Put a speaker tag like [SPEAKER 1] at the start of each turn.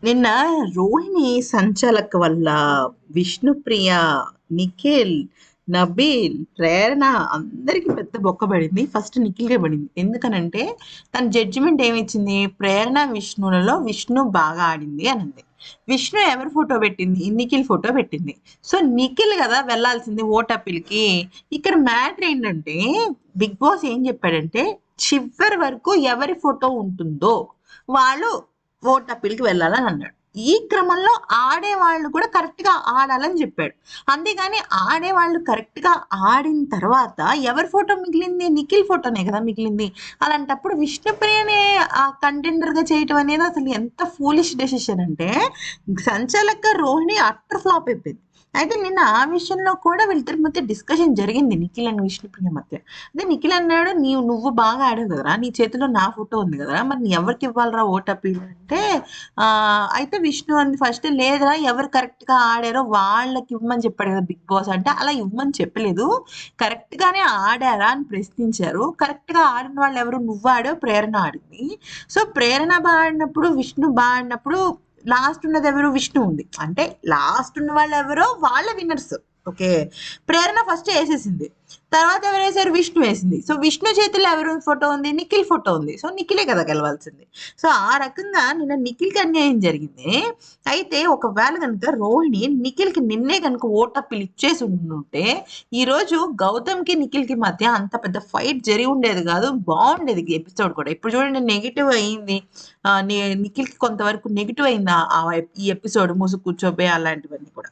[SPEAKER 1] నిన్న రోహిణి సంచాలక్ వల్ల విష్ణుప్రియ, నిఖిల్, నబీల్, ప్రేరణ అందరికి పెద్ద బొక్క పడింది. ఫస్ట్ నిఖిల్‌కే పడింది. ఎందుకనంటే తన జడ్జిమెంట్ ఏమిచ్చింది? ప్రేరణ, విష్ణులలో విష్ణు బాగా ఆడింది అనంది. విష్ణు ఎవరి ఫోటో పెట్టింది? నిఖిల్ ఫోటో పెట్టింది. సో నిఖిల్ కదా వెళ్ళాల్సింది ఓట్ అప్పీల్‌కి. ఇక్కడ మ్యాటర్ ఏంటంటే బిగ్ బాస్ ఏం చెప్పాడంటే చివరి వరకు ఎవరి ఫోటో ఉంటుందో వాళ్ళు ఓట్ అప్పీల్‌కి వెళ్ళాలని అన్నాడు. ఈ క్రమంలో ఆడేవాళ్ళు కూడా కరెక్ట్‌గా ఆడాలని చెప్పాడు. అంతేగాని ఆడేవాళ్ళు కరెక్ట్‌గా ఆడిన తర్వాత ఎవరి ఫోటో మిగిలింది? నిఖిల్ ఫోటోనే కదా మిగిలింది. అలాంటప్పుడు విష్ణుప్రియనే కంటెండర్‌గా చేయటం అనేది అసలు ఎంత ఫూలిష్ డెసిషన్ అంటే సంచాలక రోహిణి అట్టర్ ఫ్లాప్ అయిపోయింది. అయితే నిన్న ఆ విషయంలో కూడా వీళ్ళిద్దరి మధ్య డిస్కషన్ జరిగింది నిఖిల్ అండ్ విష్ణుప్రియ మధ్య. అదే నిఖిల్ అన్నాడు, నువ్వు బాగా ఆడావు కదరా, నీ చేతిలో నా ఫోటో ఉంది కదరా, మరి నీ ఎవరికి ఇవ్వాలరా ఓట్ అప్పీల్ అంటే అయితే విష్ణు అంది ఫస్ట్, లేదురా ఎవరు కరెక్ట్గా ఆడారో వాళ్ళకి ఇవ్వమని చెప్పాడు కదా బిగ్ బాస్ అంటే. అలా ఇవ్వమని చెప్పలేదు, కరెక్ట్గానే ఆడారా అని ప్రశ్నించారు. కరెక్ట్గా ఆడిన వాళ్ళు ఎవరు? నువ్వు ఆడావు, ప్రేరణ ఆడింది. సో ప్రేరణ బాగా ఆడినప్పుడు, విష్ణు బాగా ఆడినప్పుడు లాస్ట్ ఉన్నది ఎవరు? విష్ణు ఉంది. అంటే లాస్ట్ ఉన్న వాళ్ళు ఎవరో వాళ్ళ విన్నర్స్. ఓకే, ప్రేరణ ఫస్ట్ వేసేసింది, తర్వాత ఎవరు వేసారు? విష్ణు వేసింది. సో విష్ణు చేతిలో ఎవరు ఫోటో ఉంది? నిఖిల్ ఫోటో ఉంది. సో నిఖిలే కదా గెలవాల్సింది. సో ఆ రకంగా నిన్న నిఖిల్కి అన్యాయం జరిగింది. అయితే ఒకవేళ కనుక రోహిణి నిఖిల్కి నిన్నే కనుక ఓటప్పులు ఇచ్చేసి ఉంటే ఈరోజు గౌతమ్కి నిఖిల్కి మధ్య అంత పెద్ద ఫైట్ జరిగి ఉండేది కాదు, బాగుండేది ఎపిసోడ్ కూడా. ఇప్పుడు చూడండి నెగిటివ్ అయింది, నిఖిల్కి కొంతవరకు నెగిటివ్ అయింది ఈ ఎపిసోడ్, ముసు కూర్చోబే అలాంటివన్నీ కూడా.